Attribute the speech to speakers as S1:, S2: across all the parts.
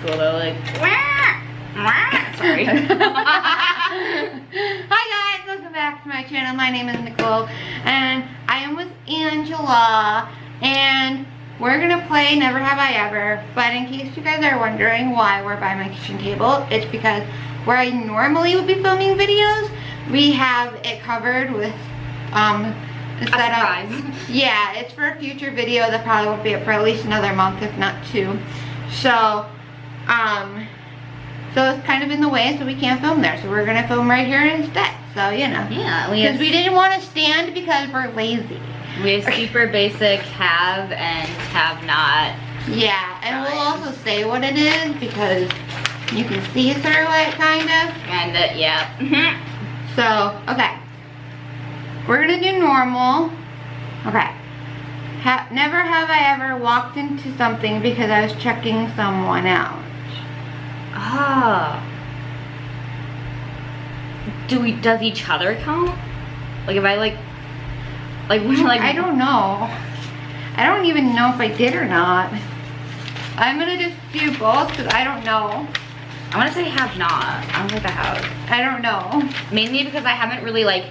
S1: school though, like, sorry.
S2: Hi guys, welcome back to my channel. My name is Nicole and I am with Angela and we're gonna play Never Have I Ever. But in case you guys are wondering why we're by my kitchen table, it's because where I normally would be filming videos, we have it covered with set up. Yeah, it's for a future video that probably won't be up for at least another month, if not 2. So so it's kind of in the way, so we can't film there. So we're gonna film right here instead. So you know,
S1: yeah,
S2: because we didn't want to stand because we're lazy.
S1: We have super basic have and have not.
S2: Yeah, and we'll also say what it is because you can see through it, kind of.
S1: And yeah.
S2: So okay. We're gonna do normal. Okay. Never have I ever walked into something because I was checking someone out.
S1: Ah. Does each other count? Like if I like
S2: I don't know. I don't even know if I did or not. I'm gonna just do both because I don't know.
S1: I wanna say have not. I don't think I have.
S2: I don't know.
S1: Mainly because I haven't really like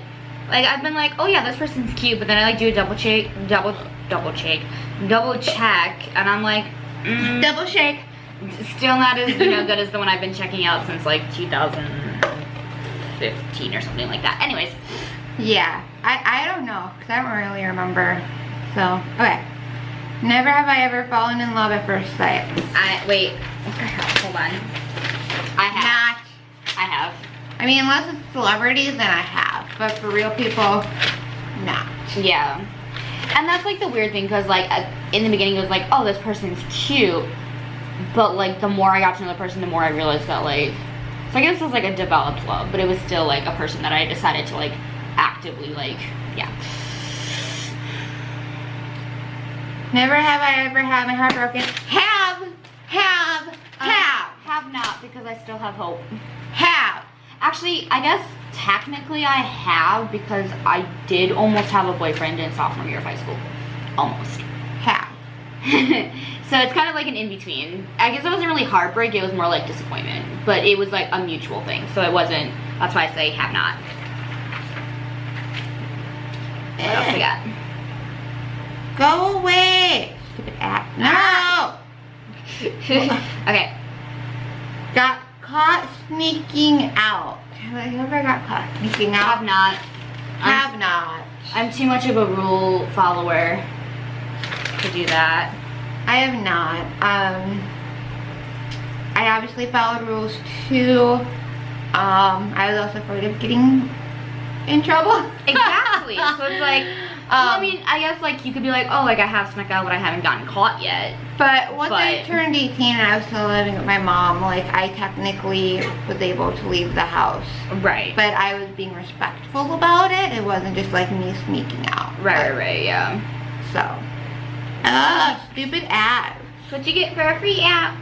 S1: I've been like, oh yeah, this person's cute, but then I like do a double check, and I'm like,
S2: double shake.
S1: Still not as good as the one I've been checking out since like 2015 or something like that. Anyways,
S2: yeah, I don't know because I don't really remember. So okay, never have I ever fallen in love at first sight.
S1: Wait, what the hell? Hold on. I have. I have.
S2: I mean, unless it's celebrities, then I have. But for real people, not.
S1: Yeah. And that's like the weird thing, because like in the beginning it was like, oh, this person's cute. But like the more I got to know the person, the more I realized that like, so I guess it was like a developed love, but it was still like a person that I decided to like actively like, yeah.
S2: Never have I ever had my heart broken. Have
S1: not, because I still have hope.
S2: Have.
S1: Actually, I guess technically I have, because I did almost have a boyfriend in sophomore year of high school. Almost.
S2: Have.
S1: So it's kind of like an in-between. I guess it wasn't really heartbreak, it was more like disappointment. But it was like a mutual thing, so it wasn't, that's why I say have not. What else we got?
S2: Go away! Stupid ass. No!
S1: Okay.
S2: Got caught sneaking out. Have I ever got caught sneaking out?
S1: Have not.
S2: Have not.
S1: I'm too much of a rule follower to do that.
S2: I have not. I obviously followed rules too. I was also afraid of getting in trouble.
S1: Exactly. So it's like, well, I mean, I guess like you could be like, oh, like I have snuck out, but I haven't gotten caught yet.
S2: But once I turned 18 and I was still living with my mom, like I technically was able to leave the house.
S1: Right.
S2: But I was being respectful about it. It wasn't just like me sneaking out.
S1: Right, yeah.
S2: So. Stupid app.
S1: That's what you get for a free app.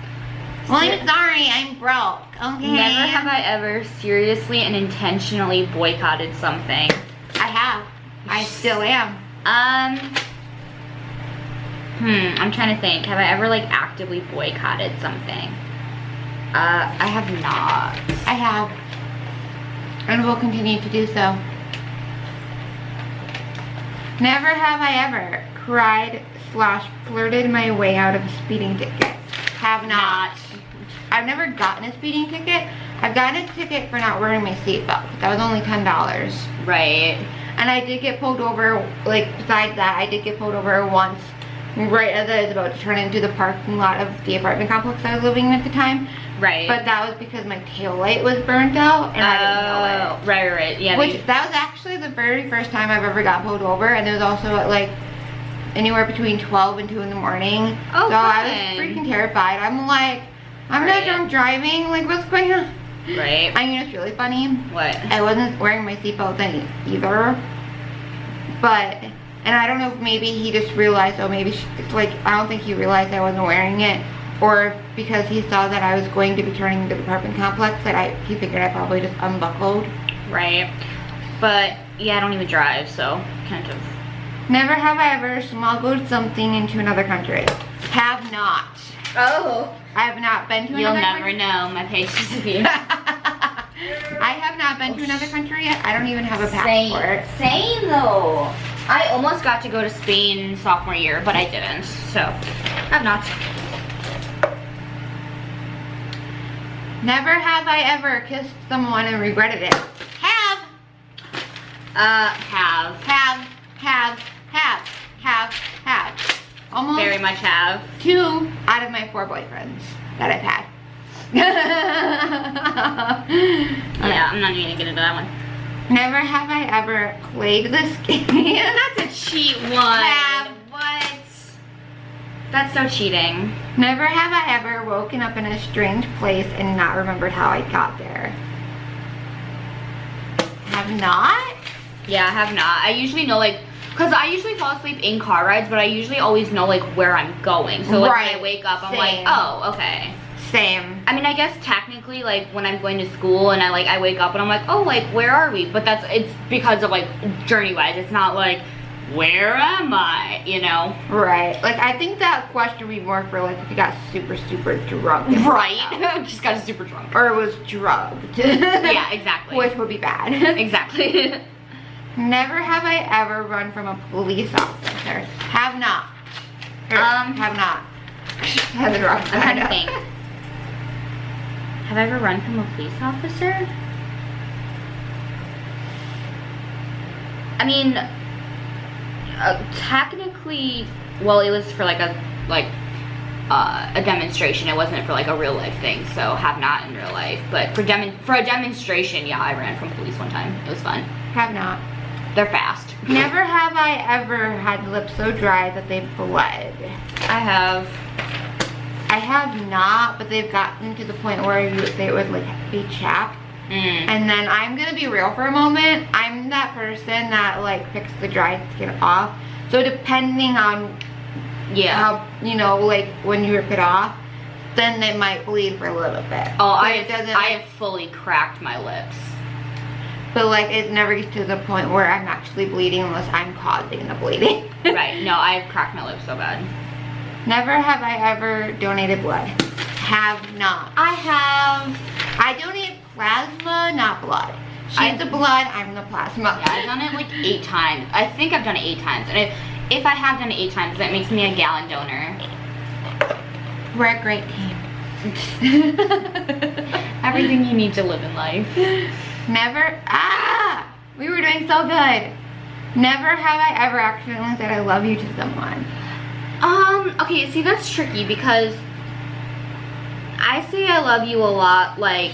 S2: Well, I'm sorry, I'm broke. Okay.
S1: Never have I ever seriously and intentionally boycotted something.
S2: I have. I still am.
S1: I'm trying to think. Have I ever like actively boycotted something? I have not.
S2: I have. And will continue to do so. Never have I ever cried / flirted my way out of a speeding ticket. Have not. I've never gotten a speeding ticket. I've gotten a ticket for not wearing my seatbelt. That was only $10.
S1: Right.
S2: And I did get pulled over, like besides that, I did get pulled over once right as I was about to turn into the parking lot of the apartment complex I was living in at the time.
S1: Right.
S2: But that was because my tail light was burnt out and I didn't know it.
S1: Right. Yeah.
S2: That was actually the very first time I've ever got pulled over, and it was also at like anywhere between 12 and 2 in the morning.
S1: Oh,
S2: so I was freaking terrified. I'm like, I'm not drunk driving, like what's going on?
S1: Right.
S2: I mean, it's really funny.
S1: What?
S2: I wasn't wearing my seatbelt then either. But, and I don't know if maybe he just realized, oh maybe, it's like, I don't think he realized I wasn't wearing it. Or because he saw that I was going to be turning into the apartment complex, that he figured I probably just unbuckled.
S1: Right. But, yeah, I don't even drive, so kind of.
S2: Never have I ever smuggled something into another country. Have not.
S1: Oh.
S2: I have not been to
S1: You'll
S2: another
S1: never
S2: country.
S1: know. My page disappeared.
S2: I have not been to another country yet. I don't even have a passport.
S1: Same though. I almost got to go to Spain sophomore year, but I didn't. So, I've not.
S2: Never have I ever kissed someone and regretted it. Have. Have. Almost
S1: Very much have.
S2: 2 out of my 4 boyfriends that I've had.
S1: Yeah, I'm not even gonna get into that one.
S2: Never have I ever played this game.
S1: That's a cheat one.
S2: Have.
S1: What? That's so cheating.
S2: Never have I ever woken up in a strange place and not remembered how I got there. Have not?
S1: Yeah, I have not. I usually know like, cause I usually fall asleep in car rides, but I usually always know like where I'm going. So like when I wake up, I'm like, oh, okay.
S2: Same.
S1: I mean, I guess technically, like when I'm going to school and I wake up and I'm like, oh, like where are we? But it's because of like journey-wise. It's not like, where am I? You know?
S2: Right. Like I think that question would be more for like if you got super drunk.
S1: Right. Just got super drunk.
S2: Or was drugged.
S1: Yeah, exactly.
S2: Which would be bad.
S1: Exactly.
S2: Never have I ever run from a police officer. Have not. Have not. Have the wrong
S1: I'm trying to think. Have I ever run from a police officer? I mean, technically, well, it was for like a demonstration. It wasn't for like a real life thing, so have not in real life. But for a demonstration, yeah, I ran from police one time. It was fun.
S2: Have not.
S1: They're fast.
S2: Never have I ever had lips so dry that they bled.
S1: I have.
S2: I have not, but they've gotten to the point where they would like be chapped. And then I'm gonna be real for a moment. I'm that person that like picks the dry skin off. So depending on how, you know, like when you rip it off, then they might bleed for a little bit.
S1: Oh, I have fully cracked my lips.
S2: But like it never gets to the point where I'm actually bleeding unless I'm causing the bleeding.
S1: Right, no, I've cracked my lips so bad.
S2: Never have I ever donated blood. Have not.
S1: I have.
S2: I donate plasma, not blood. She's the blood, I'm the plasma.
S1: Yeah, I've done it like 8 times. I think I've done it 8 times. And if I have done it 8 times, that makes me a gallon donor.
S2: We're a great team.
S1: Everything you need to live in life.
S2: Never, we were doing so good. Never have I ever accidentally said I love you to someone.
S1: Okay, see that's tricky because I say I love you a lot, like,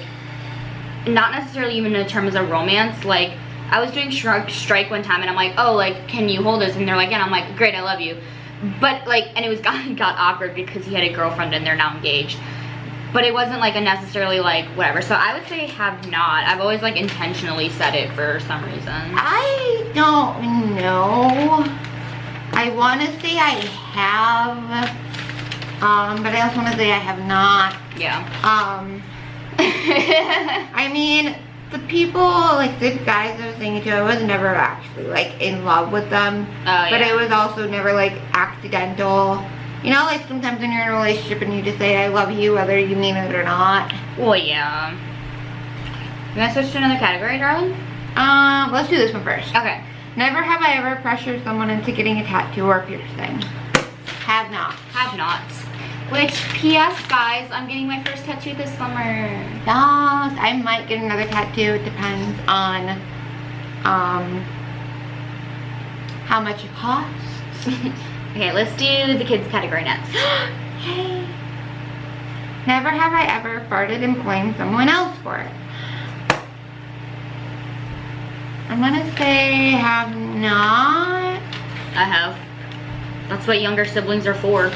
S1: not necessarily even in terms of romance. Like, I was doing strike one time and I'm like, oh, like, can you hold this? And they're like, yeah, and I'm like, great, I love you. But like, and it was got awkward because he had a girlfriend and they're now engaged. But it wasn't like a necessarily like whatever. So I would say have not. I've always like intentionally said it for some reason.
S2: I don't know. I want to say I have, but I also want to say I have not.
S1: Yeah.
S2: I mean, the people, like the guys I was thinking to, I was never actually like in love with them. But it was also never like accidental. You know, like sometimes when you're in a relationship and you just say I love you whether you mean it or not.
S1: Well, yeah. You want to switch to another category, darling?
S2: Let's do this one first.
S1: Okay.
S2: Never have I ever pressured someone into getting a tattoo or a piercing. Have not.
S1: Have not. Which, P.S. guys, I'm getting my first tattoo this summer.
S2: Yes, I might get another tattoo. It depends on how much it costs.
S1: Okay, let's do the kids category next.
S2: Hey. Never have I ever farted and blamed someone else for it. I'm gonna say have not.
S1: I have. That's what younger siblings are for.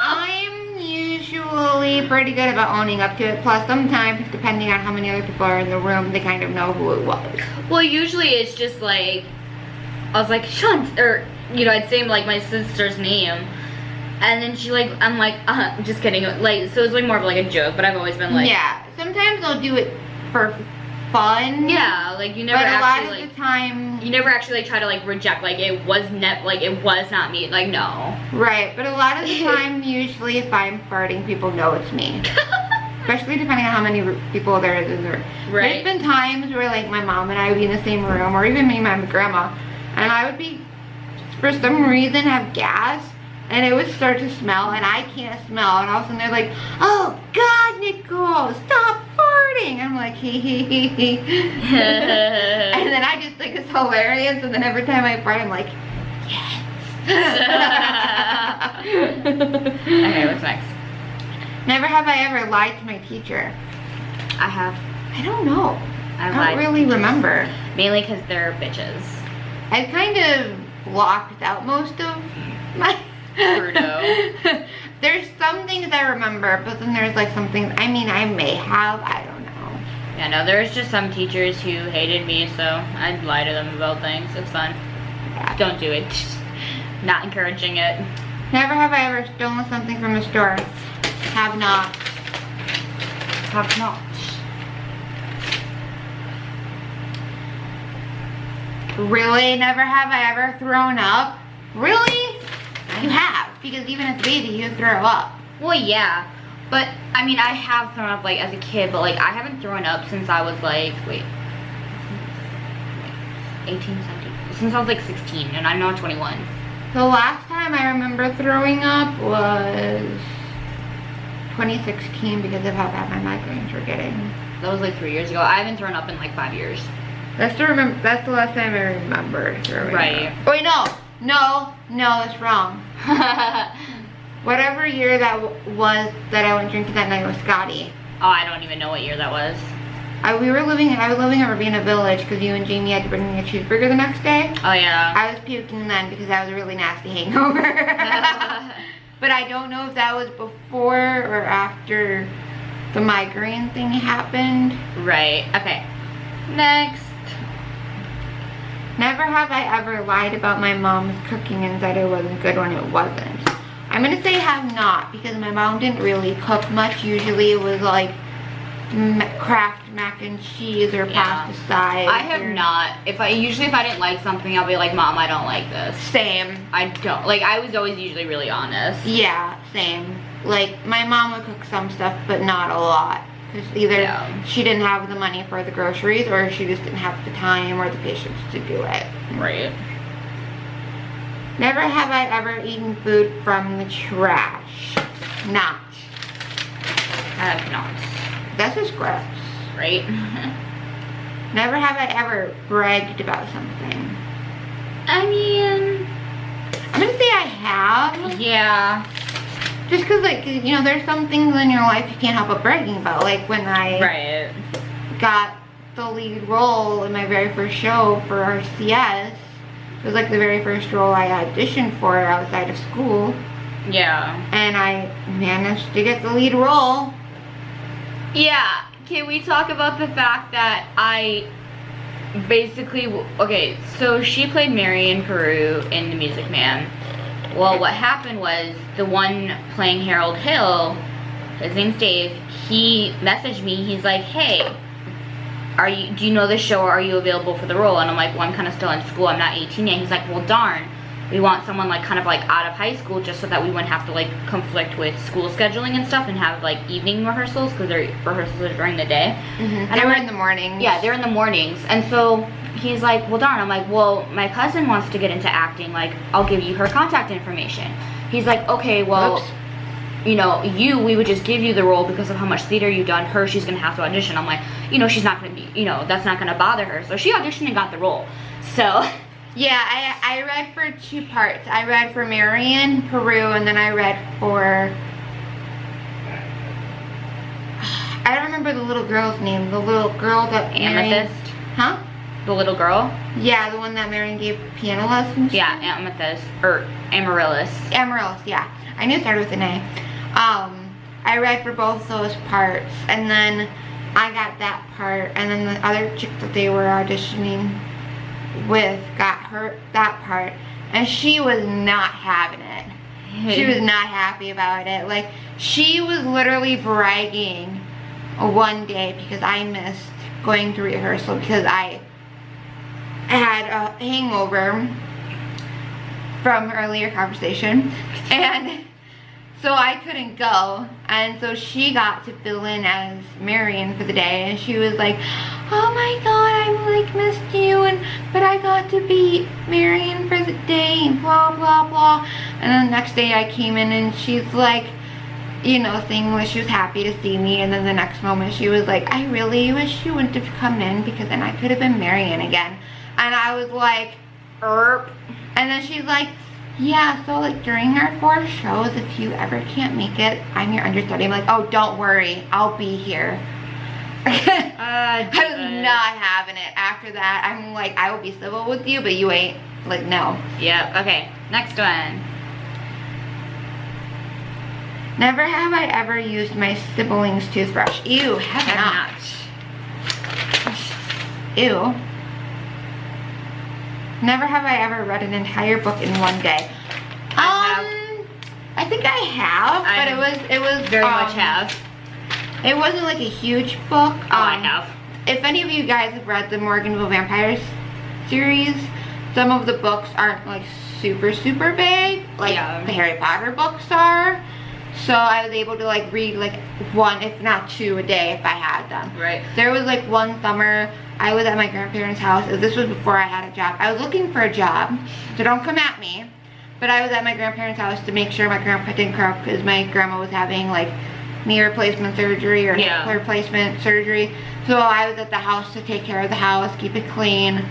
S2: I'm usually pretty good about owning up to it. Plus, sometimes, depending on how many other people are in the room, they kind of know who it was.
S1: Well, usually it's just like, I was like, Shunt, or, you know, I'd say like my sister's name. And then she like, I'm like, just kidding. Like, so it's like more of like a joke, but I've always been like.
S2: Yeah, sometimes I'll do it for fun.
S1: Yeah, like you never
S2: But a lot
S1: actually
S2: of the time,
S1: you never actually like try to like reject like it was not me. Like no.
S2: right? But a lot of the time, usually if I'm farting, people know it's me. Especially depending on how many people there is in the room.
S1: Right.
S2: There's been times where like my mom and I would be in the same room, or even me and my grandma, and I would be, for some reason, have gas, and it would start to smell, and I can't smell, and all of a sudden they're like, "Oh God, Nicole, stop farting!" I'm like, hee hee hee hee. And then I just think it's hilarious, and then every time I fart, I'm like, yes.
S1: Okay, what's next?
S2: Never have I ever lied to my teacher.
S1: I have.
S2: I don't know.
S1: I
S2: don't really remember.
S1: Mainly because they're bitches.
S2: I kind of blocked out most of my...
S1: Weirdo.
S2: There's some things I remember, but then there's like some things, I mean, I may have, I don't know.
S1: Yeah, no, there's just some teachers who hated me, so I'd lie to them about things. It's fun.
S2: Yeah.
S1: Don't do it. Not encouraging it.
S2: Never have I ever stolen something from a store. Have not.
S1: Have not.
S2: Really? Never have I ever thrown up? Really? You have, because even as a baby, you throw up.
S1: Well, yeah. But, I mean, I have thrown up, like, as a kid, but, like, I haven't thrown up since I was, like, 18, 17. Since I was, like, 16, and I'm now 21.
S2: The last time I remember throwing up was 2016 because of how bad my migraines were getting.
S1: That was, like, 3 years ago. I haven't thrown up in, like, 5 years.
S2: That's the last time I remember throwing
S1: Right.
S2: up. Wait, no, that's wrong. Whatever year that was that I went drinking that night with Scotty.
S1: Oh, I don't even know what year that was.
S2: I was living in Ravenna Village because you and Jamie had to bring me a cheeseburger the next day.
S1: Oh, yeah.
S2: I was puking then because that was a really nasty hangover. But I don't know if that was before or after the migraine thing happened.
S1: Right. Okay. Next.
S2: Never have I ever lied about my mom's cooking and said it wasn't good when it wasn't. I'm gonna say have not, because my mom didn't really cook much. Usually it was like Kraft mac and cheese or pasta sides.
S1: I have not. If I didn't like something, I'll be like, Mom, I don't like this.
S2: Same.
S1: I don't. Like, I was always usually really honest.
S2: Yeah, same. Like, my mom would cook some stuff, but not a lot. Because either she didn't have the money for the groceries, or she just didn't have the time or the patience to do it.
S1: Right.
S2: Never have I ever eaten food from the trash. Not.
S1: I have not.
S2: That's just gross.
S1: Right?
S2: Never have I ever bragged about something.
S1: I mean,
S2: I'm gonna say I have.
S1: yeah.
S2: Just because, like, you know, there's some things in your life you can't help but bragging about. Like when I got the lead role in my very first show for RCS. It was like the very first role I auditioned for outside of school.
S1: Yeah.
S2: And I managed to get the lead role.
S1: Yeah. Can we talk about the fact that I basically, okay, so she played Mary in Peru in The Music Man. Well, what happened was the one playing Harold Hill, his name's Dave, he messaged me, he's like, hey, do you know this show, or are you available for the role? And I'm like, well, I'm kind of still in school, I'm not 18 yet. He's like, well, darn, we want someone like kind of like out of high school just so that we wouldn't have to like conflict with school scheduling and stuff and have like evening rehearsals, because their rehearsals are during the day.
S2: And they were in the mornings.
S1: Yeah, they're in the mornings. And so he's like, well, darn. I'm like, well, my cousin wants to get into acting. Like, I'll give you her contact information. He's like, okay, well,
S2: oops.
S1: You know, we would just give you the role because of how much theater you've done. Her, she's going to have to audition. I'm like, you know, she's not going to be, you know, that's not going to bother her. So she auditioned and got the role. So.
S2: Yeah, I read for 2 parts. I read for Mary in Peru, and then I read for, I don't remember the little girl's name. The little girl that
S1: Amethyst.
S2: Huh?
S1: The little girl?
S2: Yeah, the one that Marion gave piano lessons.
S1: Yeah, Amethyst, or Amaryllis.
S2: Amaryllis, yeah. I knew it started with an A. I read for both those parts, and then I got that part, and then the other chick that they were auditioning with got her that part, and she was not having it. She was not happy about it. Like, she was literally bragging one day because I missed going to rehearsal because I had a hangover from earlier conversation, and so I couldn't go, and so she got to fill in as Marion for the day, and she was like, oh my god, I like missed you, but I got to be Marion for the day, and blah blah blah. And then the next day I came in and she's like, you know, saying like she was happy to see me, and then the next moment she was like, I really wish you wouldn't have come in because then I could have been Marion again. And I was like, erp. And then she's like, yeah, so like during our 4 shows, if you ever can't make it, I'm your understudy. I'm like, oh, don't worry, I'll be here. I was not having it. After that, I'm like, I will be civil with you, but you ain't. Like, no.
S1: Yep, okay, next one.
S2: Never have I ever used my sibling's toothbrush. Ew, have not. Ew. Never have I ever read an entire book in one day. I think I have, but it was
S1: very much have.
S2: It wasn't like a huge book.
S1: I have.
S2: If any of you guys have read the Morganville Vampires series, some of the books aren't like super big, like the Harry Potter books are. So I was able to like read like 1, if not 2 a day if I had them.
S1: Right.
S2: There was like one summer I was at my grandparents' house. This was before I had a job. I was looking for a job, so don't come at me. But I was at my grandparents' house to make sure my grandpa didn't cry because my grandma was having like knee replacement surgery or hip replacement surgery. So I was at the house to take care of the house, keep it clean,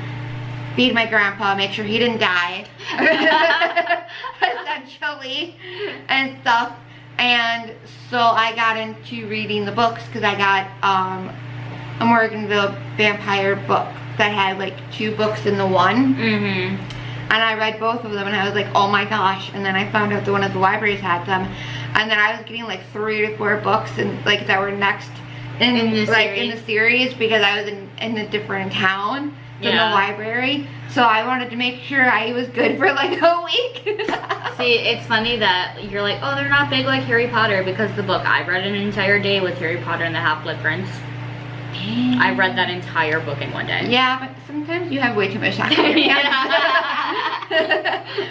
S2: feed my grandpa, make sure he didn't die, essentially, and stuff. And so I got into reading the books because I got a Morganville vampire book that had like 2 books in the one. And I read both of them and I was like, oh my gosh. And then I found out that one of the libraries had them. And then I was getting like 3 to 4 books and like that were next in the series because I was in a different town than the library. So I wanted to make sure I was good for like a week.
S1: See, it's funny that you're like, oh, they're not big like Harry Potter, because the book I read an entire day was Harry Potter and the Half-Blood Prince. I read that entire book in one day.
S2: Yeah, but sometimes you have way too much time.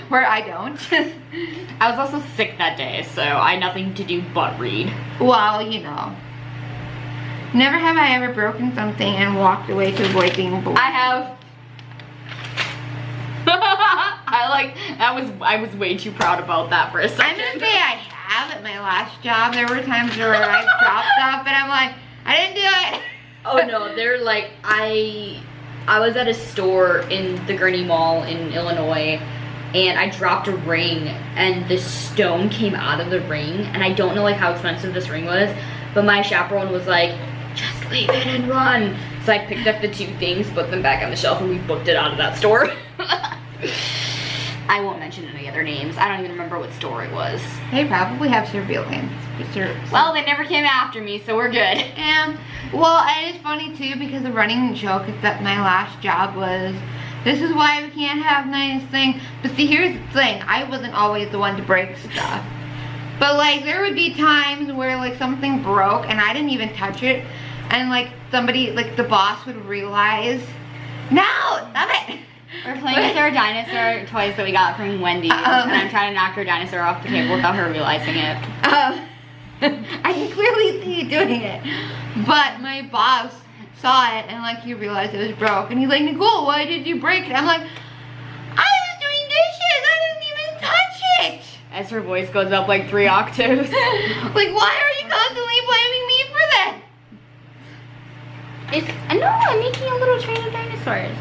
S2: Where I don't.
S1: I was also sick that day, so I had nothing to do but read.
S2: Well, you know. Never have I ever broken something and walked away to avoid being bullied.
S1: I have. I was way too proud about that for a second.
S2: I'm gonna say I have at my last job. There were times where I dropped stuff and I'm like, I didn't do it.
S1: Oh no, they're like, I was at a store in the Gurney Mall in Illinois, and I dropped a ring and the stone came out of the ring, and I don't know like how expensive this ring was, but my chaperone was like, just leave it and run. So I picked up the 2 things, put them back on the shelf, and we booked it out of that store. I won't mention any other names. I don't even remember what store it was.
S2: They probably have surveillance.
S1: Well, they never came after me, so we're good.
S2: And, well, and it's funny too because the running joke is that my last job was, this is why we can't have nice things. But see, here's the thing. I wasn't always the one to break stuff. But like, there would be times where like something broke and I didn't even touch it. And like somebody, like the boss would realize, no, stop it.
S1: We're playing with our dinosaur toys that we got from Wendy, and I'm trying to knock her dinosaur off the table without her realizing it.
S2: I can clearly see you doing it. But my boss saw it and like he realized it was broke. And he's like, Nicole, why did you break it? I'm like, I was doing dishes. I didn't even touch it.
S1: As her voice goes up like 3 octaves.
S2: Like, why are you constantly blaming me for that?
S1: No, I'm making a little train of dinosaurs.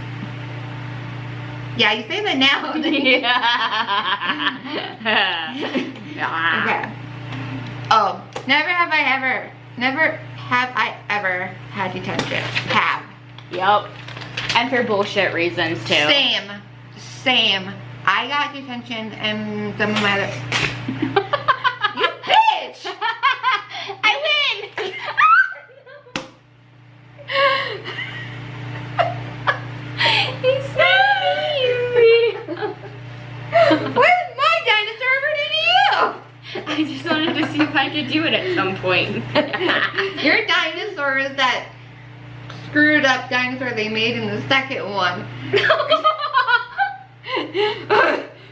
S2: Yeah, you say that now.
S1: Yeah.
S2: Okay. Oh, never have I ever had detention. Have.
S1: Yep. And for bullshit reasons too.
S2: Same. I got detention and some of my other... You bitch!
S1: I win! He's so mean.
S2: Where's my dinosaur ever did to you?
S1: I just wanted to see if I could do it at some point.
S2: Your dinosaur is that screwed up dinosaur they made in the second one.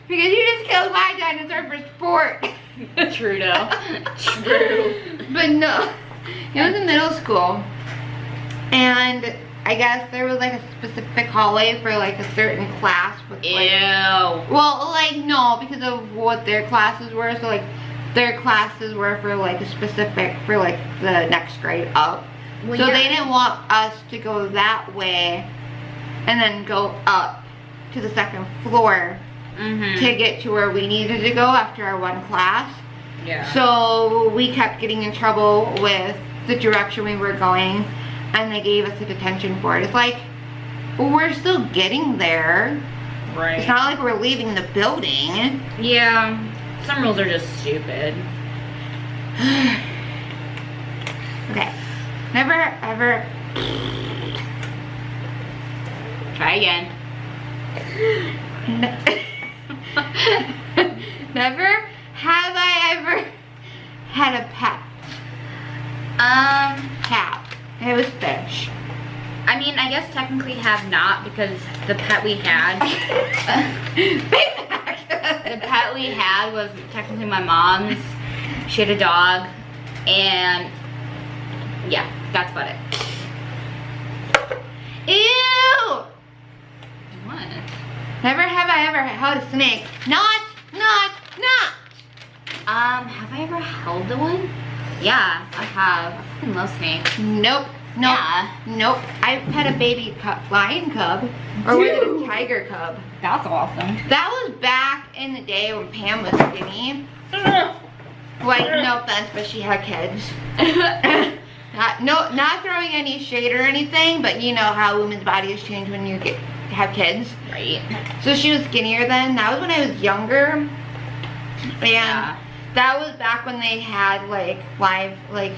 S2: Because you just killed my dinosaur for sport.
S1: True though. True.
S2: But no, it was in middle school. And I guess there was like a specific hallway for like a certain class. With, like,
S1: Ew.
S2: well, like no, because of what their classes were. So like their classes were for like a specific, for like the next grade up.
S1: Well,
S2: so
S1: yeah.
S2: they didn't want us to go that way and then go up to the second floor to get to where we needed to go after our one class.
S1: Yeah.
S2: So we kept getting in trouble with the direction we were going, and they gave us a detention for it. It's like, we're still getting there.
S1: Right.
S2: It's not like we're leaving the building.
S1: Yeah. Some rules are just stupid.
S2: Okay. Never ever.
S1: Try again.
S2: Never have I ever had a pet. Have. It was fish.
S1: I mean, I guess technically have not, because the pet we had, the pet we had was technically my mom's. She had a dog, and yeah, that's about it.
S2: Ew!
S1: What?
S2: Never have I ever held a snake. Not.
S1: Have I ever held one? Yeah, I have. I fucking love snakes.
S2: Nope.
S1: Yeah.
S2: Nope. I pet a baby lion cub. Or was it a tiger cub?
S1: That's awesome.
S2: That was back in the day when Pam was skinny. Like, no offense, but she had kids. Not throwing any shade or anything, but you know how women's bodies change when you have kids.
S1: Right.
S2: So she was skinnier then. That was when I was younger. And
S1: Yeah.
S2: that was back when they had like live, like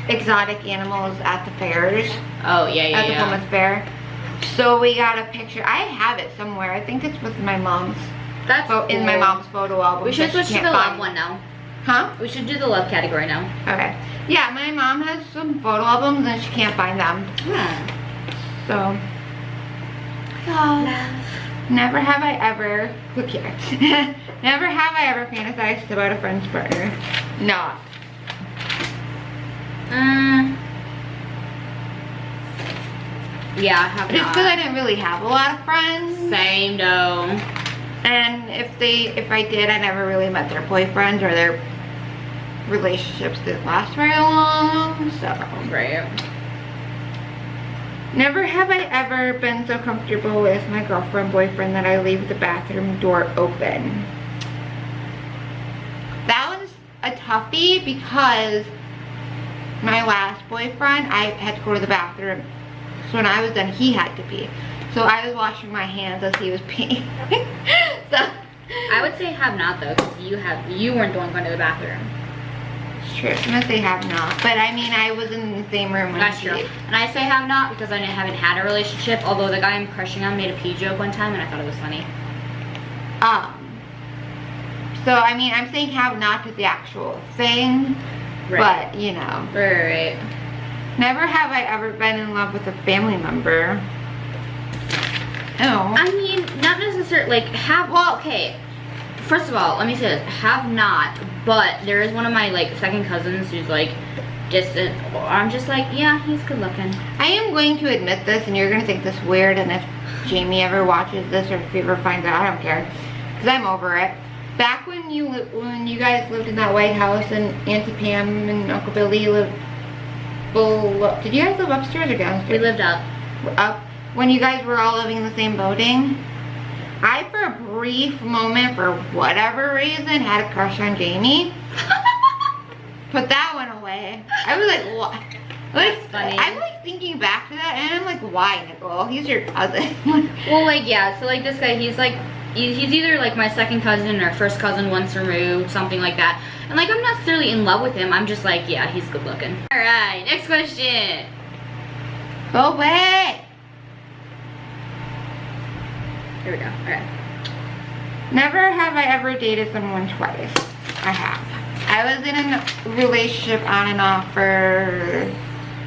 S2: exotic animals at the fairs.
S1: Oh, yeah.
S2: At the Plymouth Fair. So we got a picture. I have it somewhere. I think it's with my mom's.
S1: That's
S2: In my
S1: cool.
S2: mom's photo album.
S1: We should
S2: but
S1: switch
S2: she
S1: to
S2: can't
S1: the
S2: find
S1: love one now.
S2: Huh?
S1: We should do the love category now.
S2: Okay. Yeah, my mom has some photo albums and she can't find them. So. Never have I ever. Who cares? Never have I ever fantasized about a friend's partner. Not.
S1: Yeah, I have
S2: Just
S1: not.
S2: because I didn't really have a lot of friends.
S1: Same though.
S2: And if I did, I never really met their boyfriends or their relationships didn't last very long. So.
S1: Right.
S2: Never have I ever been so comfortable with my girlfriend, boyfriend that I leave the bathroom door open. That was a toughie because my last boyfriend, I had to go to the bathroom. So when I was done, he had to pee. So I was washing my hands as he was peeing. So
S1: I would say have not though, because you weren't the one going to the bathroom.
S2: it's true. I'm gonna say have not. But I mean, I was in the same room when
S1: That's
S2: he
S1: true. And I say have not because I haven't had a relationship, although the guy I'm crushing on made a pee joke one time and I thought it was funny.
S2: So I mean, I'm saying have not to the actual thing.
S1: Right.
S2: But you know.
S1: Right.
S2: Never have I ever been in love with a family member. Oh.
S1: I mean, not necessarily, like, well, okay. First of all, let me say this. Have not, but there is one of my, like, second cousins who's, like, distant. I'm just like, yeah, he's good looking.
S2: I am going to admit this, and you're going to think this weird, and if Jamie ever watches this, or if he ever finds out, I don't care. Because I'm over it. Back when you guys lived in that White House, and Auntie Pam and Uncle Billy lived below. Did you guys live upstairs or downstairs?
S1: We lived up.
S2: Up. When you guys were all living in the same building, I, for a brief moment, for whatever reason, had a crush on Jamie. But that went away. I was like, what? Like,
S1: That's funny.
S2: I'm like thinking back to that, and I'm like, why, Nicole? He's your cousin.
S1: Well, like, yeah, so, like, this guy, he's, like, he's either, like, my second cousin or first cousin once removed, something like that. And, like, I'm not necessarily in love with him. I'm just like, yeah, he's good looking. All right, next question.
S2: Go away.
S1: Here we go. All right.
S2: Never have I ever dated someone twice. I have. I was in a relationship on and off for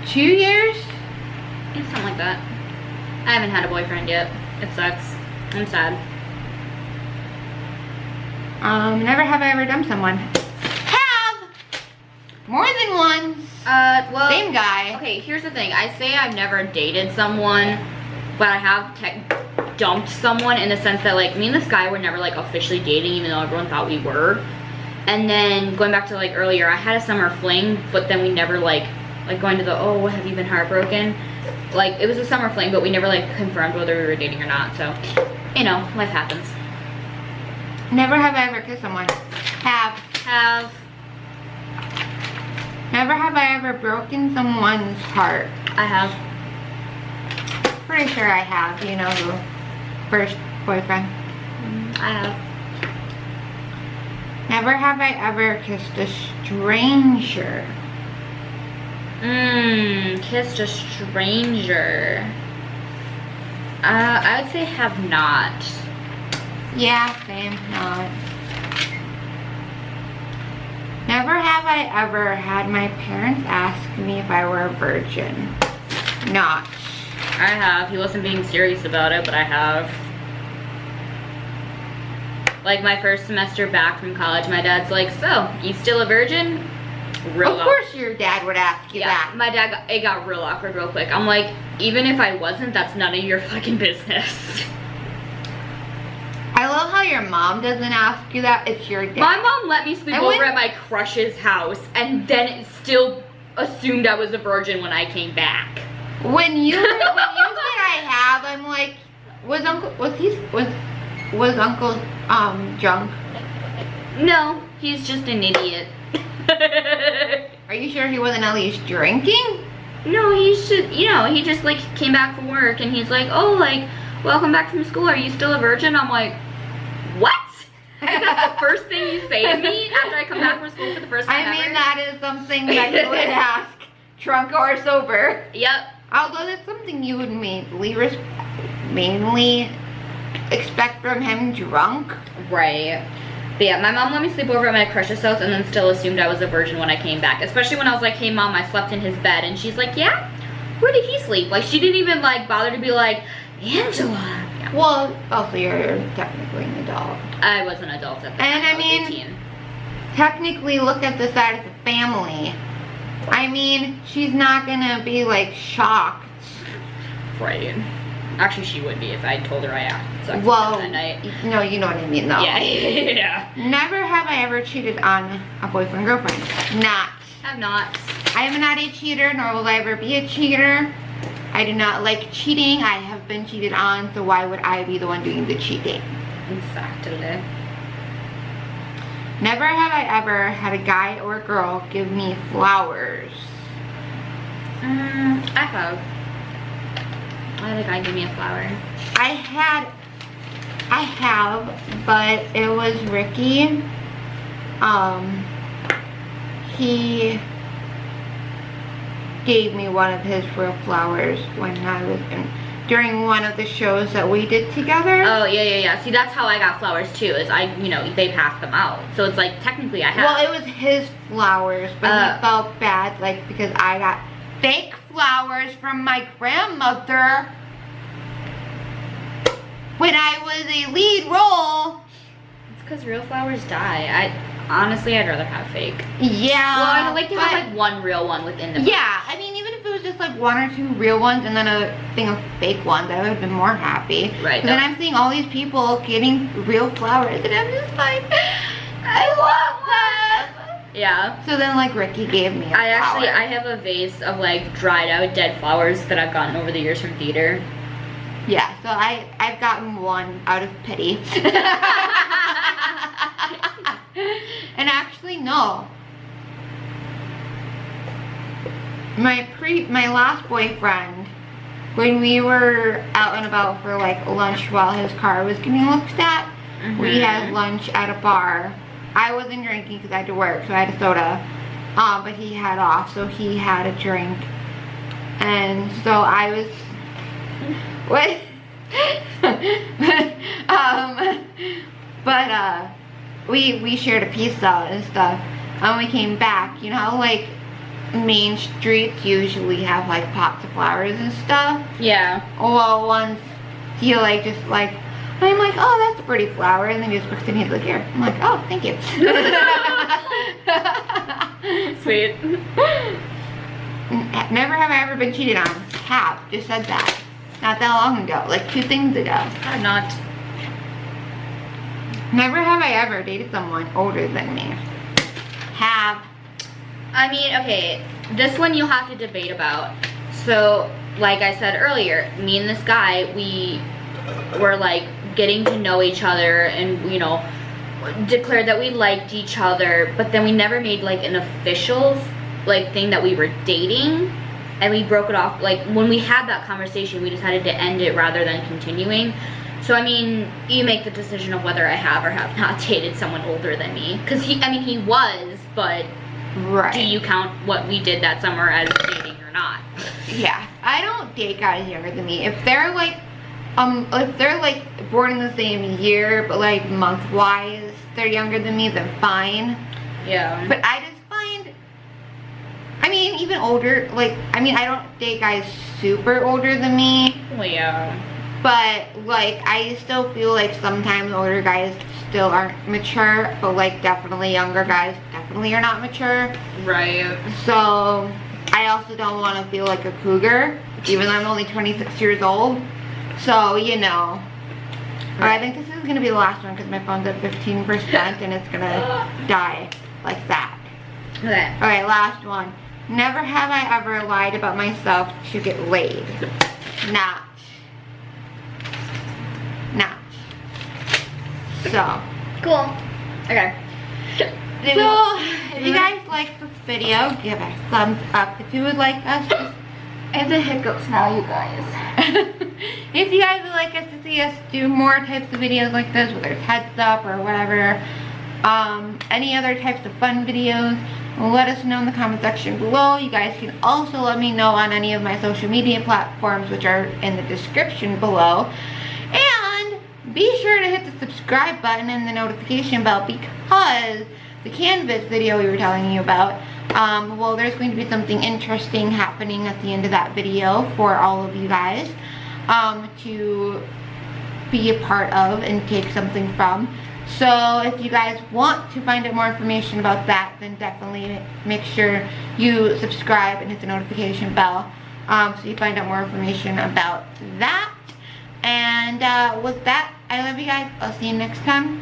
S2: 2 years.
S1: It's something like that. I haven't had a boyfriend yet. It sucks. I'm sad.
S2: Never have I ever dumped someone. Have! More than once.
S1: Well.
S2: Same guy.
S1: Okay, here's the thing. I say I've never dated someone, but I have dumped someone in the sense that, like, me and this guy were never, like, officially dating, even though everyone thought we were. And then, going back to, like, earlier, I had a summer fling, but then we never, like going to the, oh, have you been heartbroken? Like, it was a summer fling, but we never, like, confirmed whether we were dating or not, so, you know, life happens.
S2: Never have I ever kissed someone. Have. Never have I ever broken someone's heart.
S1: I have.
S2: Pretty sure I have, you know, the first boyfriend.
S1: I have.
S2: Never have I ever kissed a stranger.
S1: Kissed a stranger. I would say have not.
S2: Yeah, same, not. Never have I ever had my parents ask me if I were a virgin. Not.
S1: I have. He wasn't being serious about it, but I have. Like, my first semester back from college, my dad's like, so, you still a virgin?
S2: Of course your dad would ask you that.
S1: My dad, it got real awkward real quick. I'm like, even if I wasn't, that's none of your fucking business.
S2: I love how your mom doesn't ask you that, it's your dad.
S1: My mom let me sleep over at my crush's house, and then it still assumed I was a virgin when I came back.
S2: When you said I have, I'm like, was Uncle drunk?
S1: No, he's just an idiot.
S2: Are you sure he wasn't at least drinking?
S1: No, he's just, you know, he just like came back from work and he's like, oh, like, welcome back from school, are you still a virgin? I'm like, what? That's the first thing you say to me after I come back from school for the first time
S2: I mean,
S1: ever?
S2: that is something that you would ask, drunk or sober.
S1: Yep.
S2: Although that's something you would mainly expect from him drunk.
S1: Right. But yeah, my mom let me sleep over at my crush's house and then still assumed I was a virgin when I came back. Especially when I was like, hey mom, I slept in his bed. And she's like, yeah? Where did he sleep? Like, she didn't even like bother to be like, Angela. Yeah.
S2: Well, also you're technically an adult.
S1: I was an adult at the time.
S2: And I mean,
S1: 18.
S2: technically look at the side of the family. I mean, she's not gonna be like shocked.
S1: Right. Actually, she would be if I told her I sucked
S2: Well,
S1: that night.
S2: no, you know what I mean though.
S1: Yeah, yeah.
S2: Never have I ever cheated on a boyfriend, girlfriend. Not.
S1: I'm not.
S2: I am not a cheater, nor will I ever be a cheater. I do not like cheating. I have been cheated on, so why would I be the one doing the cheating?
S1: Exactly.
S2: Never have I ever had a guy or a girl give me flowers.
S1: I have. I had a guy give me a flower.
S2: I have, but it was Ricky. He gave me one of his real flowers when I was during one of the shows that we did together.
S1: Oh, yeah. See, that's how I got flowers too, is they passed them out. So it's like, technically I have.
S2: Well, it was his flowers, but he felt bad, like, because I got fake flowers from my grandmother when I was a lead role.
S1: It's because real flowers die. Honestly, I'd rather have fake.
S2: Yeah.
S1: Well, I'd like to have like one real one within the box.
S2: Yeah, I mean, even if it was just like one or two real ones and then a thing of fake ones, I would have been more happy.
S1: Right.
S2: But then I'm seeing all these people getting real flowers and I'm just like, I love them.
S1: Yeah.
S2: So then like Ricky gave me a flower.
S1: I have a vase of like dried out dead flowers that I've gotten over the years from theater.
S2: Yeah, so I've gotten one out of pity. And actually, no. My last boyfriend, when we were out and about for like lunch while his car was getting looked at, we had lunch at a bar. I wasn't drinking because I had to work, so I had a soda. But he had off, so he had a drink. And so I was... What? we shared a pizza and stuff, and we came back, you know, like main streets usually have like pots of flowers and stuff.
S1: Yeah.
S2: Well, once he like just like, I'm like, oh, that's a pretty flower, and then he just looks at me and he's like, here. I'm like, oh, thank you.
S1: Sweet.
S2: Never have I ever been cheated on. Have. Just said that. Not that long ago. Like 2 things ago.
S1: I'm not.
S2: Never have I ever dated someone older than me. Have.
S1: I mean, okay, this one you'll have to debate about. So, like I said earlier, me and this guy, we were like getting to know each other and, you know, declared that we liked each other, but then we never made like an official like thing that we were dating, and we broke it off. Like when we had that conversation, we decided to end it rather than continuing. So I mean, you make the decision of whether I have or have not dated someone older than me, because he was, but
S2: right.
S1: Do you count what we did that summer as dating or not?
S2: Yeah, I don't date guys younger than me. If they're like born in the same year, but like month-wise they're younger than me, then fine.
S1: Yeah.
S2: But I just find, I mean, even older, like, I mean, I don't date guys super older than me.
S1: Well, yeah.
S2: But like, I still feel like sometimes older guys still aren't mature, but like definitely younger guys definitely are not mature.
S1: Right.
S2: So I also don't want to feel like a cougar, even though I'm only 26 years old. So, you know. Alright, I think this is going to be the last one because my phone's at 15% and it's going to die like that.
S1: Okay.
S2: Alright, last one. Never have I ever lied about myself to get laid. Not. So.
S1: Cool. Okay.
S2: So, if you guys like this video, give it a thumbs up. If you would like us to...
S1: I have the hiccups now, you guys.
S2: If you guys would like us to see us do more types of videos like this, whether it's heads up or whatever, any other types of fun videos, let us know in the comment section below. You guys can also let me know on any of my social media platforms, which are in the description below. And be sure to hit the subscribe button and the notification bell, because the canvas video we were telling you about, well, there's going to be something interesting happening at the end of that video for all of you guys to be a part of and take something from. So if you guys want to find out more information about that, then definitely make sure you subscribe and hit the notification bell so you find out more information about that. And with that, I love you guys. I'll see you next time.